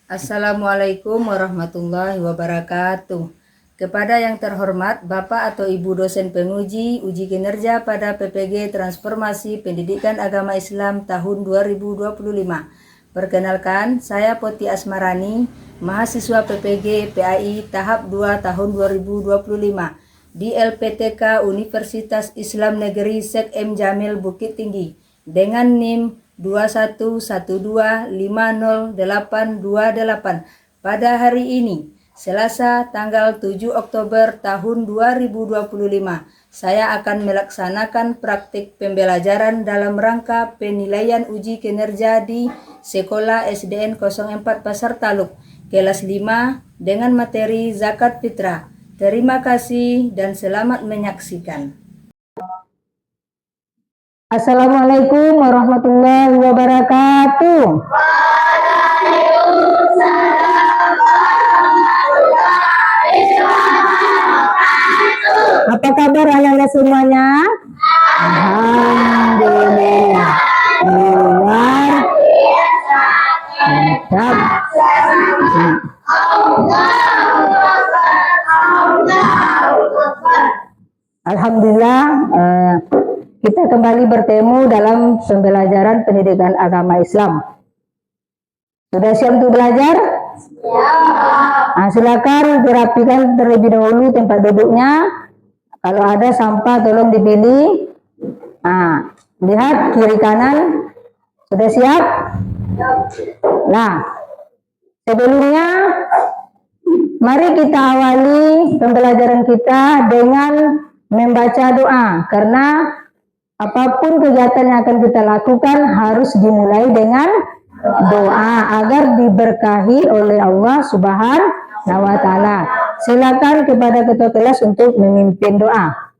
Assalamualaikum warahmatullahi wabarakatuh. Kepada yang terhormat Bapak atau Ibu dosen penguji uji kinerja pada PPG Transformasi Pendidikan Agama Islam tahun 2025. Perkenalkan, saya Poti Asmarani, mahasiswa PPG PAI tahap 2 tahun 2025 di LPTK Universitas Islam Negeri Syekh M. Jamil Bukit Tinggi dengan NIM 21720828 pada hari ini, Selasa tanggal 7 Oktober tahun 2025. Saya akan melaksanakan praktik pembelajaran dalam rangka penilaian uji kinerja di Sekolah SDN 04 Pasar Taluk, kelas 5 dengan materi zakat fitrah. Terima kasih dan selamat menyaksikan. Assalamualaikum warahmatullahi wabarakatuh. Apa kabar anak-anak semuanya? Alhamdulillah. Luar mantap. Alhamdulillah, kita kembali bertemu dalam pembelajaran pendidikan agama Islam. Sudah siap untuk belajar? Ya. Nah, silakan dirapikan terlebih dahulu tempat duduknya. Kalau ada sampah tolong dipilih. Nah, lihat kiri kanan. Sudah siap? Nah, sebelumnya mari kita awali pembelajaran kita dengan membaca doa, karena apapun kegiatan yang akan kita lakukan harus dimulai dengan doa agar diberkahi oleh Allah Subhanahu wa Ta'ala. Silakan kepada ketua kelas untuk memimpin doa.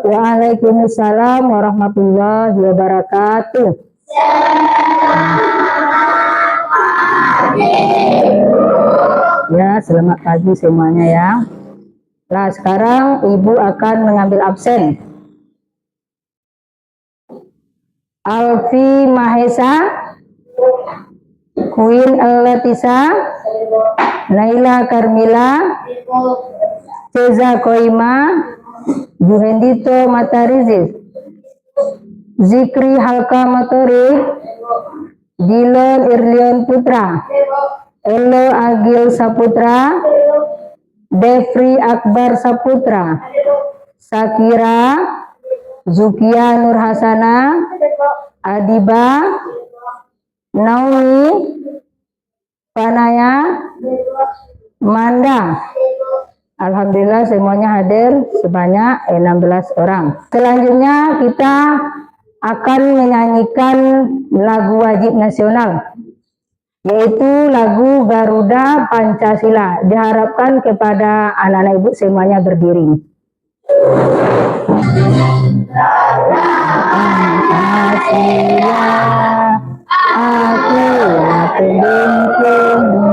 Waalaikumsalam warahmatullahi wabarakatuh. Ya, selamat pagi semuanya ya. Nah, sekarang Ibu akan mengambil absen. Alfi Mahesa, Queen Eletisa, Naila Karmila, Ceza Koima, Juhendito Matarizis, Zikri Halka Motorik, Dilon Irlion Putra, Elo Agil Saputra, Defri Akbar Saputra, Sakira, Zukia Nur Hasana, Adiba, Naomi, Panaya, Manda. Alhamdulillah semuanya hadir sebanyak 16 orang. Selanjutnya kita akan menyanyikan lagu wajib nasional, yaitu lagu Garuda Pancasila. Diharapkan kepada anak-anak ibu semuanya berdiri. Pancasila, aku pemimpinmu.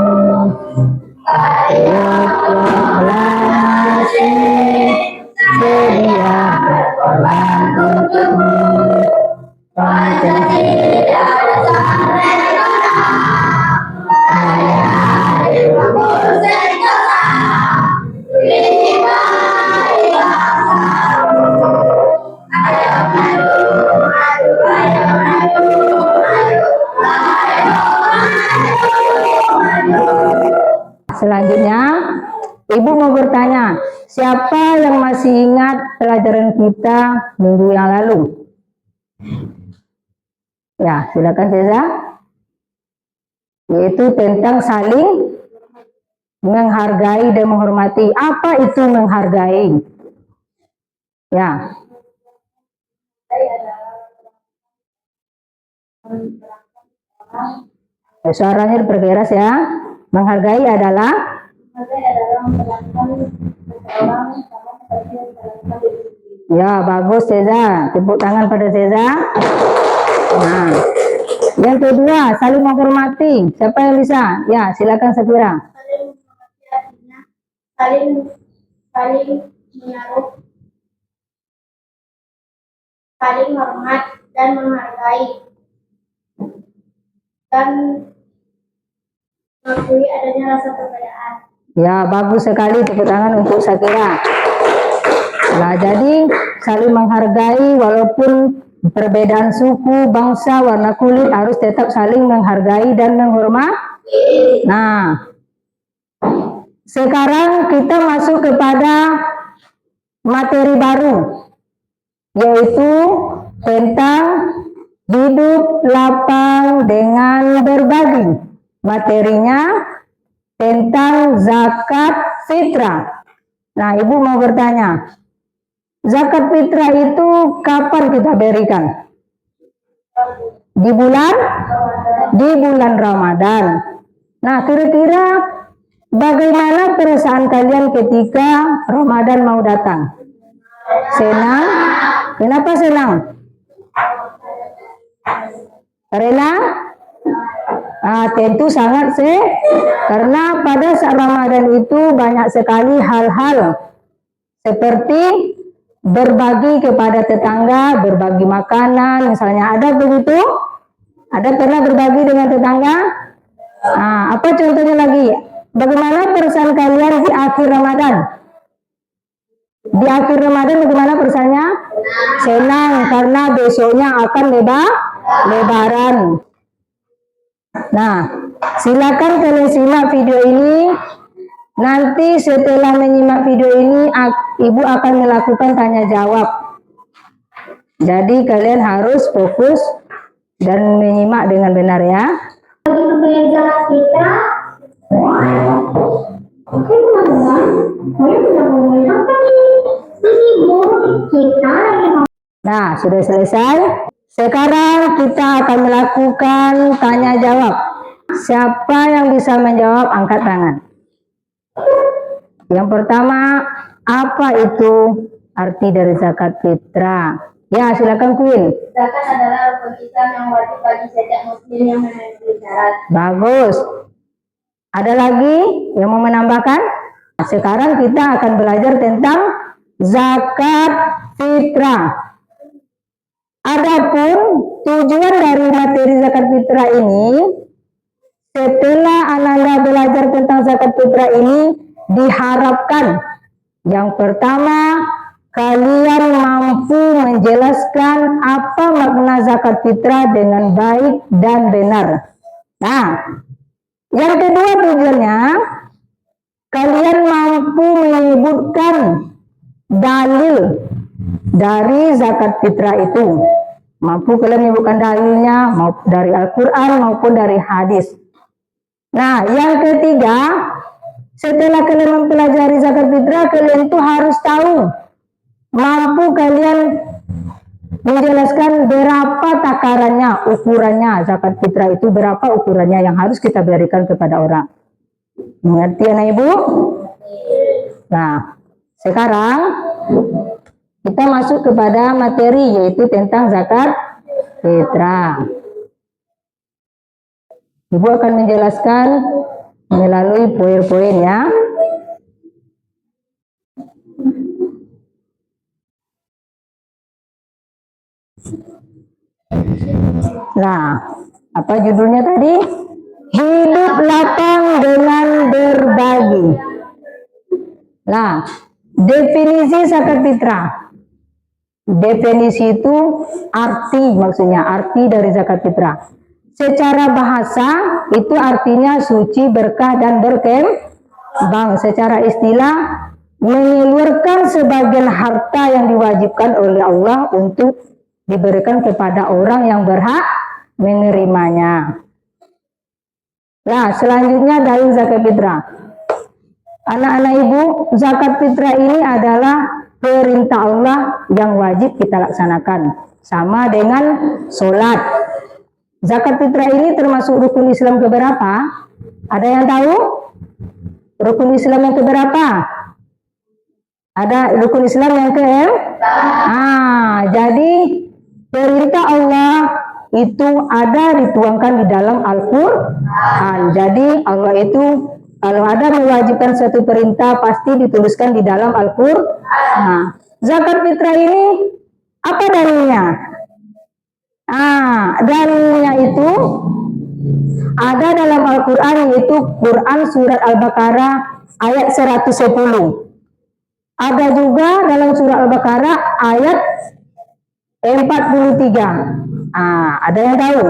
Proklamasi sedia berkorban untukmu. Pancasila bersama Negara, hari merdeka, lima bangsamu. Ayo maju, maju, ayo maju, maju. Selanjutnya, Ibu mau bertanya, siapa yang masih ingat pelajaran kita minggu yang lalu? Ya, silakan Ceza. Yaitu tentang saling menghargai dan menghormati. Apa itu menghargai? Ya. Suaranya diperkeras ya. Menghargai adalah ya, bagus Ceza. Tepuk tangan pada Ceza. Nah, yang kedua, saling menghormati. Siapa yang bisa? Ya, silakan Safira. Saling menaruh, saling hormat dan menghargai, dan mengakui adanya rasa perbedaan. Ya, bagus sekali, tepuk tangan untuk Safira. Nah, jadi saling menghargai walaupun perbedaan suku, bangsa, warna kulit harus tetap saling menghargai dan menghormati. Nah, sekarang kita masuk kepada materi baru, yaitu tentang hidup lapang dengan berbagi. Materinya tentang zakat fitrah. Nah, Ibu mau bertanya, zakat fitrah itu kapan kita berikan? Di bulan Ramadan. Nah, kira-kira bagaimana perasaan kalian ketika Ramadan mau datang? Senang? Kenapa senang? Karena tentu sangat karena pada saat Ramadan itu banyak sekali hal-hal seperti berbagi kepada tetangga, berbagi makanan, misalnya ada begitu? Ada pernah berbagi dengan tetangga? Nah, apa contohnya lagi? Bagaimana perasaan kalian di akhir Ramadan? Di akhir Ramadan bagaimana perasaannya? Senang, karena besoknya akan lebaran. Nah, silakan kalian simak video ini. Nanti setelah menyimak video ini, Ibu akan melakukan tanya jawab. Jadi kalian harus fokus dan menyimak dengan benar ya. Nah, sudah selesai. Sekarang kita akan melakukan tanya jawab. Siapa yang bisa menjawab, angkat tangan. Yang pertama, apa itu arti dari zakat fitrah? Ya, silakan Queen. Zakat adalah rukun Islam yang wajib bagi setiap muslim yang memenuhi syarat. Bagus. Ada lagi yang mau menambahkan? Sekarang kita akan belajar tentang zakat fitrah. Adapun tujuan dari materi zakat fitrah ini, setelah Ananda belajar tentang zakat fitrah ini, diharapkan yang pertama, kalian mampu menjelaskan apa makna zakat fitrah dengan baik dan benar. Nah, yang kedua tujuannya, kalian mampu menyebutkan dalil dari zakat fitrah itu. Mampu kalian menyebutkan dalilnya dari Al-Quran maupun dari hadis. Nah, yang ketiga, setelah kalian mempelajari zakat fitrah, kalian itu harus tahu, mampu kalian menjelaskan berapa takarannya, ukurannya, zakat fitrah itu berapa ukurannya yang harus kita berikan kepada orang. Mengerti anak ibu? Nah, sekarang kita masuk kepada materi, yaitu tentang zakat fitrah. Ibu akan menjelaskan melalui poin-poin ya. Nah, apa judulnya tadi? Hidup lapang dengan berbagi. Nah, definisi zakat fitrah. Definisi itu arti, maksudnya arti dari zakat fitrah. Secara bahasa itu artinya suci, berkah, dan berkembang. Secara istilah menyeluruhkan sebagian harta yang diwajibkan oleh Allah untuk diberikan kepada orang yang berhak menerimanya. Nah, selanjutnya dalil zakat fitrah. Anak-anak ibu, zakat fitrah ini adalah perintah Allah yang wajib kita laksanakan. Sama dengan sholat. Zakat fitrah ini termasuk rukun Islam keberapa? Ada yang tahu? Rukun Islam yang keberapa? Ada rukun Islam yang jadi perintah Allah itu ada dituangkan di dalam Al-Quran. Jadi Allah itu kalau ada mewajibkan satu perintah pasti dituliskan di dalam Al-Quran. Nah, zakat fitrah ini apa dalilnya? Dalilnya itu ada dalam Al-Quran, yaitu Quran surat Al-Baqarah ayat 110. Ada juga dalam surat Al-Baqarah ayat 43. Ada yang tahu?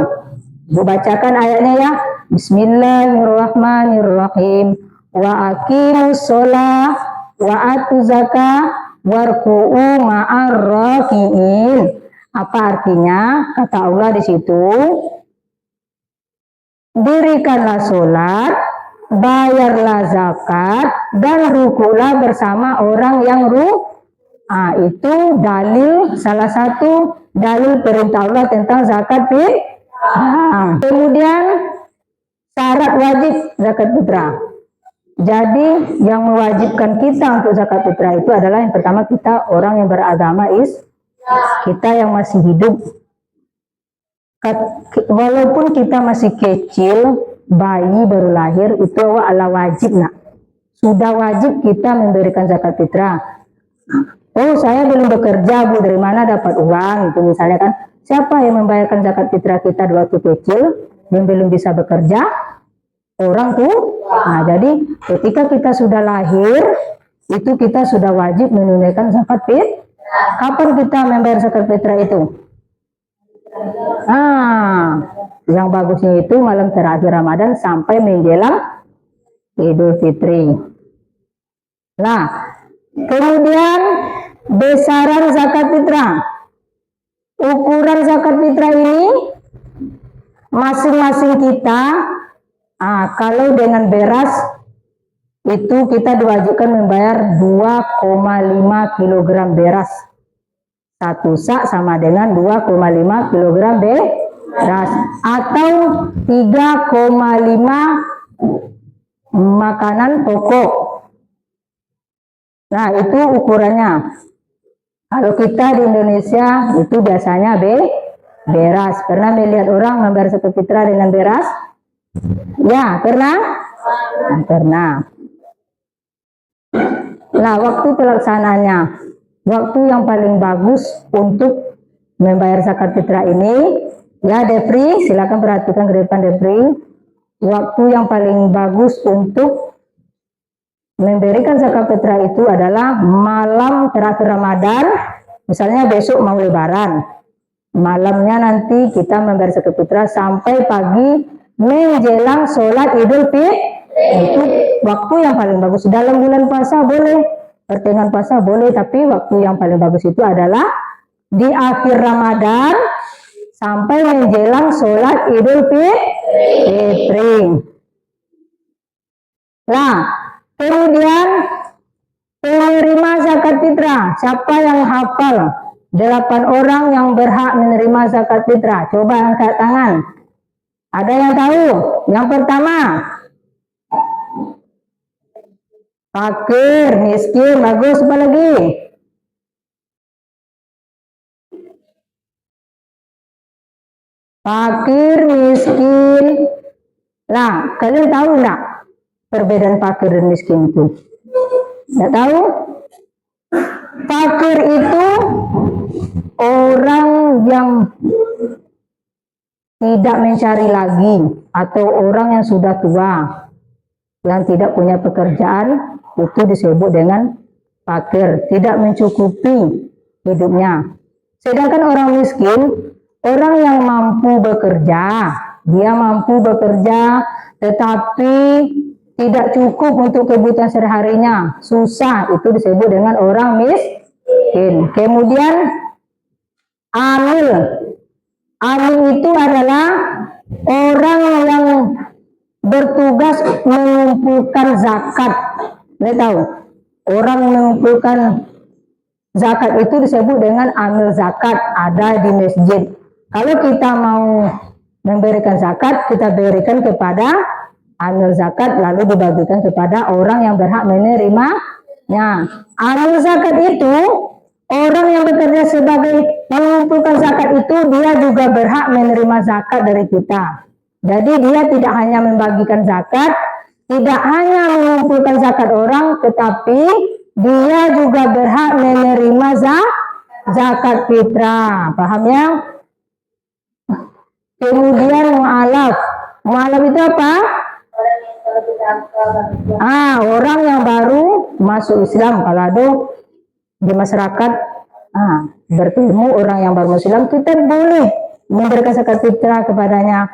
Bu bacakan ayatnya ya. Bismillahirrahmanirrahim. Wa aqimus sholah wa atuz zakah warku'u ma'ar raki'in. Apa artinya? Kata Allah di situ, dirikanlah sholat, bayarlah zakat, dan rukulah bersama orang yang itu dalil, salah satu dalil perintah Allah tentang zakat fitrah. Kemudian syarat wajib zakat fitrah. Jadi yang mewajibkan kita untuk zakat fitrah itu adalah yang pertama kita orang yang beragama kita yang masih hidup. Walaupun kita masih kecil, bayi baru lahir, itu adalah wajib nak. Sudah wajib kita memberikan zakat fitrah. Oh, saya belum bekerja, Bu, dari mana dapat uang? Itu misalnya kan, siapa yang membayarkan zakat fitrah kita di waktu kecil yang belum bisa bekerja? Orang tuh. Nah, jadi ketika kita sudah lahir, itu kita sudah wajib menunaikan zakat fitrah. Kapan kita membayar zakat fitrah itu? Yang bagusnya itu malam terakhir Ramadan sampai menjelang Idul Fitri. Nah, kemudian besaran zakat fitrah. Ukuran zakat fitrah ini masing-masing kita, kalau dengan beras itu kita diwajibkan membayar 2,5 kg beras. Satu sak sama dengan 2,5 kg beras atau 3,5 makanan pokok. Nah, itu ukurannya. Kalau kita di Indonesia itu biasanya beras. Pernah melihat orang membayar zakat fitrah dengan beras? Ya, pernah? Pernah. Nah, waktu pelaksanaannya, waktu yang paling bagus untuk membayar zakat fitrah ini, ya Depri, silakan perhatikan ke depan Depri. Waktu yang paling bagus untuk memberikan zakat fitrah itu adalah malam terakhir Ramadan. Misalnya besok mau lebaran, malamnya nanti kita membayar zakat fitrah sampai pagi menjelang sholat Idul Fitri. Itu waktu yang paling bagus. Dalam bulan puasa boleh, pertengahan puasa boleh, tapi waktu yang paling bagus itu adalah di akhir Ramadan sampai menjelang sholat Idul Fitri. Nah, kemudian penerima zakat fitrah, siapa yang hafal 8 orang yang berhak menerima zakat fitrah? Coba angkat tangan. Ada yang tahu? Yang pertama, fakir, miskin, bagus, apa lagi? Fakir, miskin. Nah, kalian tahu nggak perbedaan fakir dan miskin itu? Nggak tahu? Fakir itu orang yang tidak mencari lagi, atau orang yang sudah tua, yang tidak punya pekerjaan, itu disebut dengan fakir, tidak mencukupi hidupnya. Sedangkan orang miskin, orang yang mampu bekerja, dia mampu bekerja, tetapi tidak cukup untuk kebutuhan sehari-harinya, susah, itu disebut dengan orang miskin. Kemudian amil. Amil itu adalah orang yang bertugas mengumpulkan zakat. Anda tahu, orang mengumpulkan zakat itu disebut dengan amil zakat, ada di masjid. Kalau kita mau memberikan zakat, kita berikan kepada amil zakat, lalu dibagikan kepada orang yang berhak menerimanya. Amil zakat itu orang yang bekerja sebagai mengumpulkan zakat itu, dia juga berhak menerima zakat dari kita. Jadi dia tidak hanya membagikan zakat, tidak hanya mengumpulkan zakat orang, tetapi dia juga berhak menerima zakat fitrah. Paham ya? Kemudian mu'alaf. Mu'alaf itu apa? Orang yang baru masuk Islam. Kalau ada di masyarakat bertemu orang yang baru masuk Islam, kita boleh memberikan zakat fitrah kepadanya.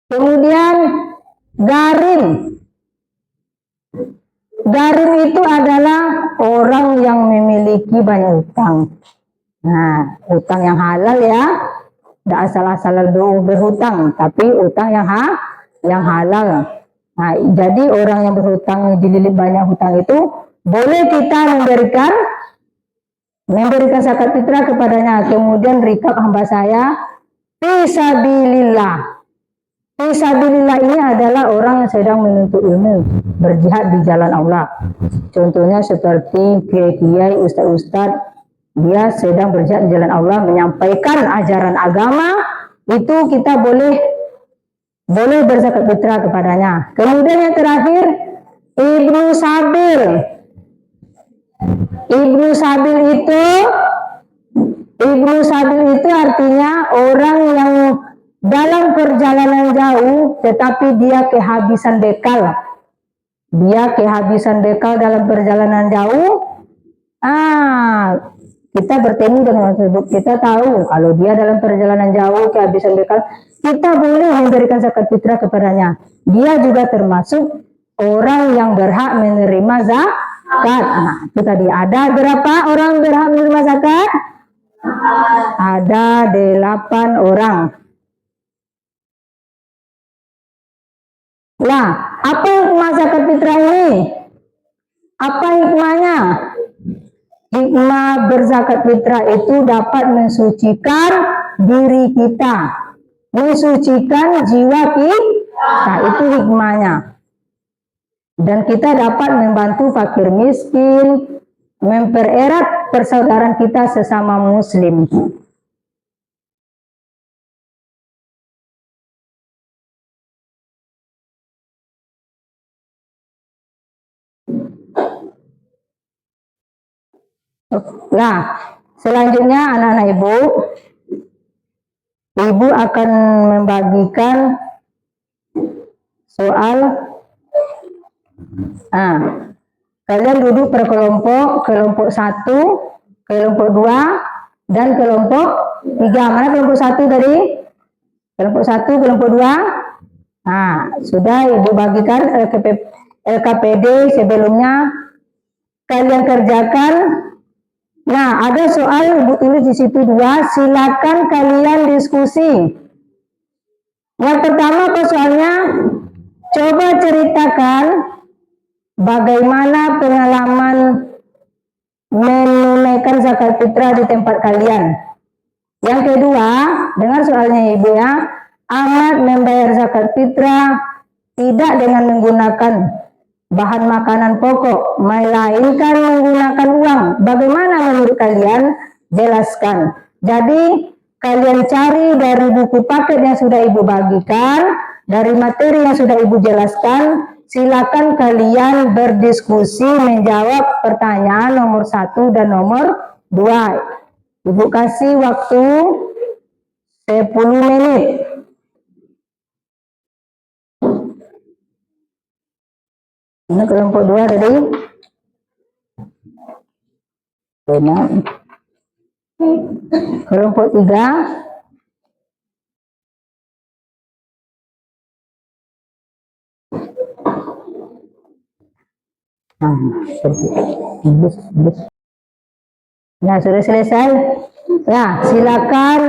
Kemudian garim. Garim itu adalah orang yang memiliki banyak utang. Nah, utang yang halal ya, tidak asal-asal berhutang, tapi utang yang halal. Nah, jadi orang yang berhutang, dililit banyak hutang itu, boleh kita memberikan zakat fitrah kepadanya. Kemudian rikab hamba saya, fisabilillah. Fisabilillah ini adalah orang yang sedang menuntut ilmu, berjihad di jalan Allah. Contohnya seperti kiai-kiai, ustaz-ustaz, dia sedang berjihad di jalan Allah, menyampaikan ajaran agama, itu kita boleh berzakat fitrah kepadanya. Kemudian yang terakhir, Ibnu Sabil. Ibnu Sabil itu artinya orang yang dalam perjalanan jauh, tetapi dia kehabisan bekal. Dia kehabisan bekal dalam perjalanan jauh. Kita bertemu dengan orang tersebut, kita tahu kalau dia dalam perjalanan jauh kehabisan bekal, kita boleh memberikan zakat fitrah kepadanya. Dia juga termasuk orang yang berhak menerima zakat. Itu tadi ada berapa orang berhak menerima zakat? Ada 8 orang. Nah, apa hikmah zakat fitrah ini? Apa hikmahnya? Hikmah berzakat fitrah itu dapat mensucikan diri kita, mensucikan jiwa kita, itu hikmahnya. Dan kita dapat membantu fakir miskin, mempererat persaudaraan kita sesama muslim. Nah, selanjutnya anak-anak ibu akan membagikan soal. Kalian duduk per kelompok 1, kelompok 2, dan kelompok 3. Mana kelompok 1 tadi? Kelompok 1, kelompok 2. Sudah ibu bagikan LKPD sebelumnya. Kalian kerjakan. Nah, ada soal ibu tulis di situ 2, silakan kalian diskusi. Yang pertama apa soalnya? Coba ceritakan bagaimana pengalaman menunaikan zakat fitrah di tempat kalian. Yang kedua, dengar soalnya ibu ya, amat membayar zakat fitrah tidak dengan menggunakan bahan makanan pokok, melainkan menggunakan uang. Bagaimana menurut kalian? Jelaskan. Jadi kalian cari dari buku paket yang sudah ibu bagikan, dari materi yang sudah ibu jelaskan. Silakan kalian berdiskusi menjawab pertanyaan nomor 1 dan nomor 2. Ibu kasih waktu 10 menit. Ini kelompok 2 tadi. Benar. Kelompok 3. Nah, sudah selesai. Ya, silakan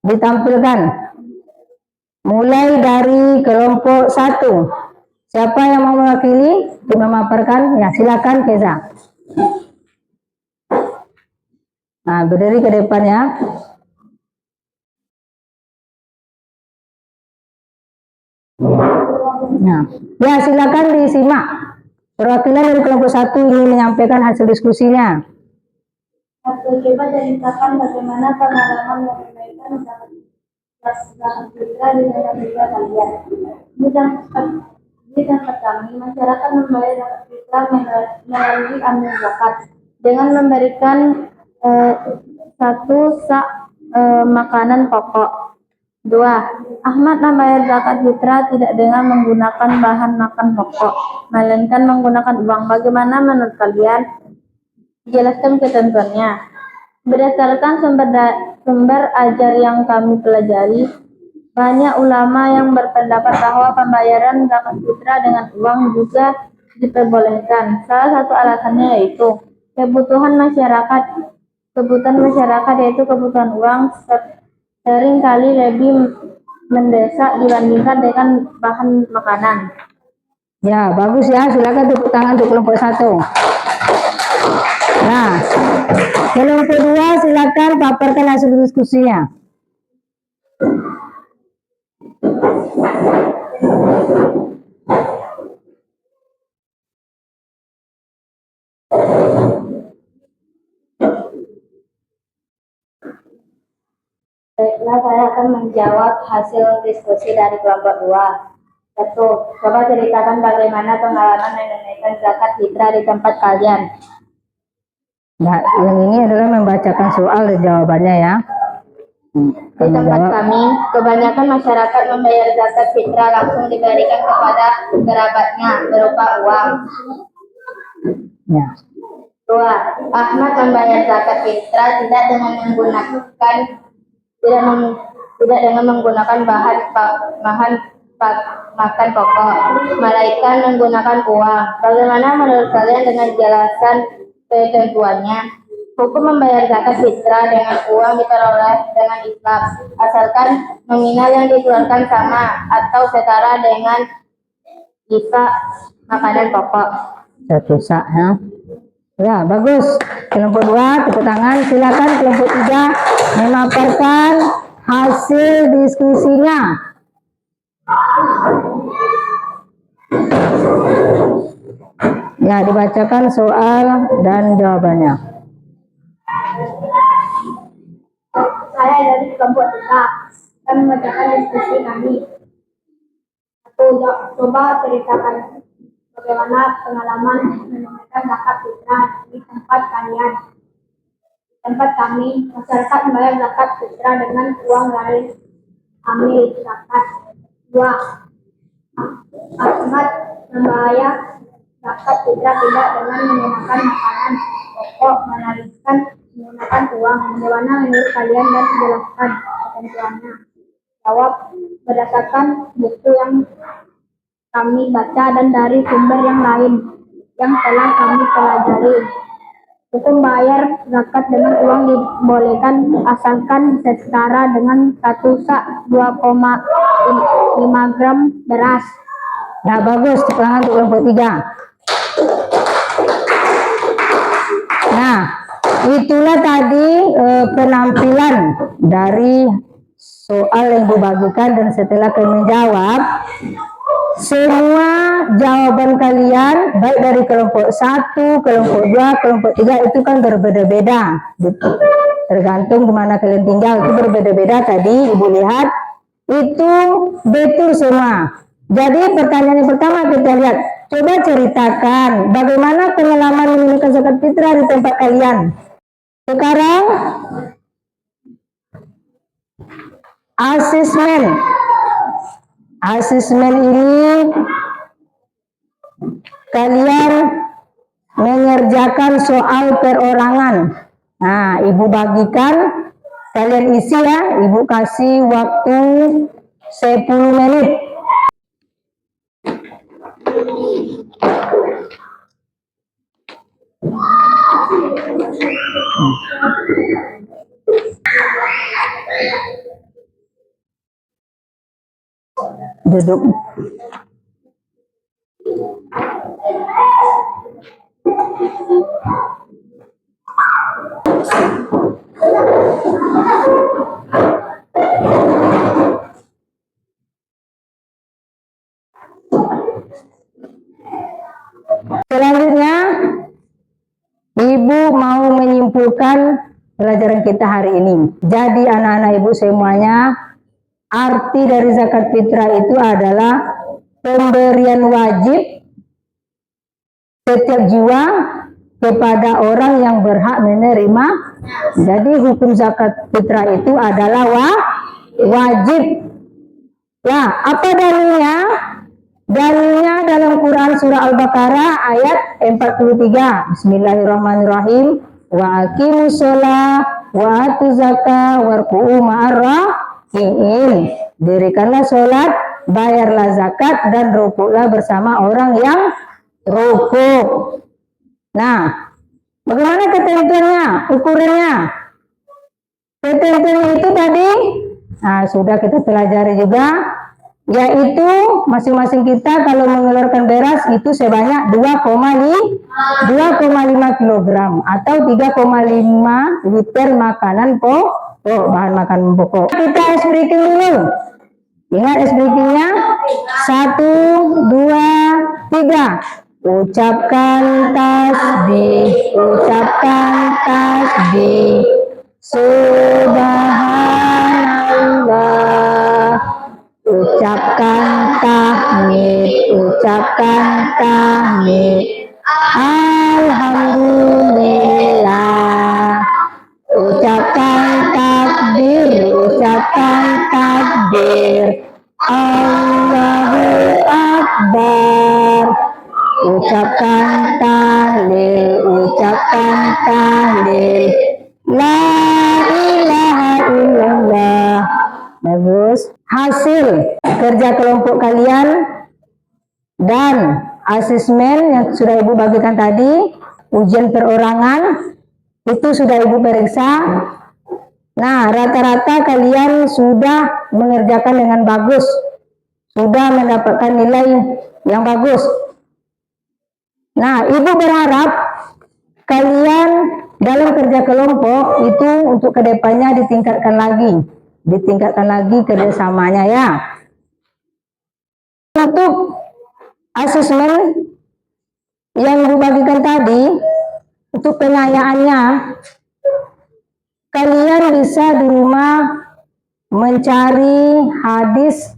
ditampilkan. Mulai dari kelompok 1. Siapa yang mau mewakili memaparkan? Ya, silakan Keza. Nah, berdiri ke depan ya. Nah, ya silakan disimak. Perwakilan dari kelompok 1 ingin menyampaikan hasil diskusinya. Aku coba ceritakan bagaimana pengalaman menunaikan zakat fitrah di negara kalian. Di tempat kami, masyarakat membayar zakat fitrah melalui amil zakat dengan memberikan satu sak makanan pokok. 2. Ahmad membayar zakat fitrah tidak dengan menggunakan bahan makan pokok, melainkan menggunakan uang. Bagaimana menurut kalian? Jelaskan ketentuannya. Berdasarkan sumber ajar yang kami pelajari, banyak ulama yang berpendapat bahwa pembayaran zakat fitrah dengan uang juga diperbolehkan. Salah satu alasannya yaitu kebutuhan masyarakat yaitu kebutuhan uang sering kali lebih mendesak dibandingkan dengan bahan makanan. Ya, bagus ya. Silakan tepuk tangan untuk kelompok 1. Nah, kelompok 2 silakan paparkan hasil diskusinya. Baiklah, saya akan menjawab hasil diskusi dari kelompok 2. 1. Coba ceritakan bagaimana pengalaman menunaikan zakat fitrah di tempat kalian. Nah, yang ini adalah membacakan soal dan jawabannya ya. Di tempat kami, kebanyakan masyarakat membayar zakat fitrah langsung diberikan kepada kerabatnya berupa uang. Ya. 2. Ahmad membayar zakat fitrah tidak dengan menggunakan bahan makan pokok, melainkan menggunakan uang. Bagaimana menurut kalian dengan jelasan ketentuannya? Hukum membayar zakat fitrah dengan uang diperoleh dengan Islam, asalkan nominal yang dikeluarkan sama atau setara dengan sisa makanan pokok. Satu sak ya. Ya, bagus. Kelompok 2 tepuk tangan. Silakan kelompok 3 memaparkan hasil diskusinya. Ya, dibacakan soal dan jawabannya. Saya dari kelompok 3 akan membacakan diskusi kami. Aku coba ceritakan bagaimana pengalaman menunaikan zakat fitrah di tempat kalian. Di tempat kami, masyarakat membayar zakat fitrah dengan uang lain amil zakat. 2. Ahmad membayar zakat fitrah tidak dengan menggunakan makanan pokok, melainkan menggunakan uang. Bagaimana menurut kalian dan jelaskan ketentuannya? Jawab, berdasarkan buku yang kami baca dan dari sumber yang lain yang telah kami pelajari. Hukum bayar zakat dengan uang dibolehkan asalkan setara dengan 1 sak 2,5 gram beras. Nah, bagus. Tepuk tangan untuk kelompok 3. Nah, itulah tadi penampilan dari soal yang dibagikan, dan setelah kami menjawab, semua jawaban kalian baik dari kelompok 1, kelompok 2, kelompok 3 itu kan berbeda-beda. Tergantung di mana kalian tinggal, itu berbeda-beda. Tadi Ibu lihat itu betul semua. Jadi pertanyaan yang pertama kita lihat, coba ceritakan bagaimana pengalaman menunaikan zakat fitrah di tempat kalian. Sekarang asesmen ini kalian mengerjakan soal perorangan. Nah, ibu bagikan, kalian isi ya, ibu kasih waktu 10 menit. Duduk. Selanjutnya, ibu mau menyimpulkan pelajaran kita hari ini. Jadi anak-anak ibu semuanya, arti dari zakat fitrah itu adalah pemberian wajib setiap jiwa kepada orang yang berhak menerima. Jadi hukum zakat fitrah itu adalah wajib. Ya, apa dalilnya? Dalilnya dalam Quran surah Al-Baqarah ayat 43. Bismillahirrahmanirrahim. Wa aqimus shalah wa atuz zakah warku'u ma'arraki'in. Dirikanlah sholat, bayarlah zakat, dan rukuklah bersama orang yang rukuk. Nah, bagaimana ketentuannya, ukurannya? Ketentuannya itu tadi, nah sudah kita pelajari juga, yaitu masing-masing kita kalau mengeluarkan beras itu sebanyak 2,5 kg atau 3,5 liter makanan pokok, bahan makanan pokok. Kita ice breaking dulu. Ingat ice breakingnya? 1, 2, 3. Ucapkan tasbih, ucapkan tasbih. Subhanallah. Ucapkan tahmid, ucapkan tahmid. Alhamdulillah. Ucapkan takbir, ucapkan takbir. Allahu Akbar. Ucapkan tahlil, ucapkan tahlil. La ilaha illallah. Bagus. Hasil kerja kelompok kalian dan asesmen yang sudah ibu bagikan tadi, ujian perorangan itu sudah ibu periksa. Nah, rata-rata kalian sudah mengerjakan dengan bagus, sudah mendapatkan nilai yang bagus. Nah, ibu berharap kalian dalam kerja kelompok itu untuk kedepannya ditingkatkan lagi kerjasamanya ya. Untuk asesmen yang ibu bagikan tadi, untuk pengayaannya, kalian bisa di rumah mencari hadis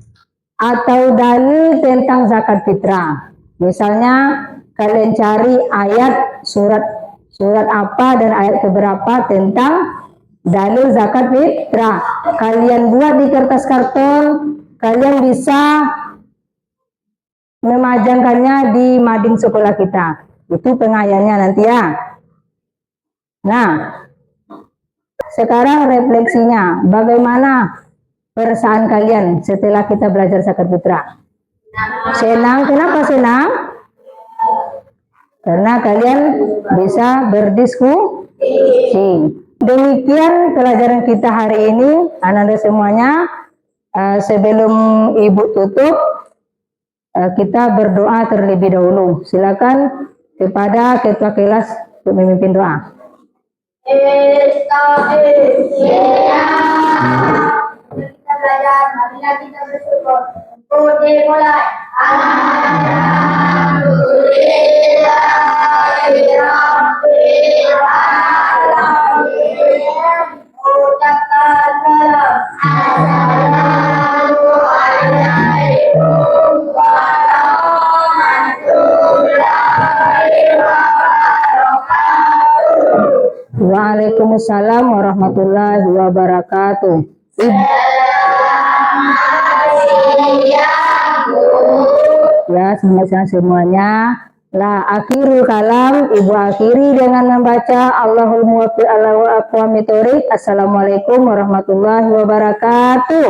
atau dalil tentang zakat fitrah. Misalnya kalian cari ayat surat apa dan ayat keberapa tentang dalil zakat fitrah. Kalian buat di kertas karton, kalian bisa memajangkannya di mading sekolah kita. Itu pengayaannya nanti ya. Nah, sekarang refleksinya, bagaimana perasaan kalian setelah kita belajar zakat fitrah? Senang. Kenapa senang? Karena kalian bisa berdiskusi. Demikian pelajaran kita hari ini, anak-anak semuanya. Sebelum ibu tutup, kita berdoa terlebih dahulu. Silakan kepada ketua kelas untuk memimpin doa. Kita belajar, marilah kita bersyukur. Untuk dimulai. Ucapkan salam. Assalamualaikum warahmatullahi wabarakatuh. Waalaikumsalam warahmatullahi wabarakatuh. Ya, selamat siang semuanya. Nah, akhirul kalam, Ibu akhiri dengan membaca Allahul muwaffiq ala wa aqwamit thoriq. Assalamualaikum warahmatullahi wabarakatuh.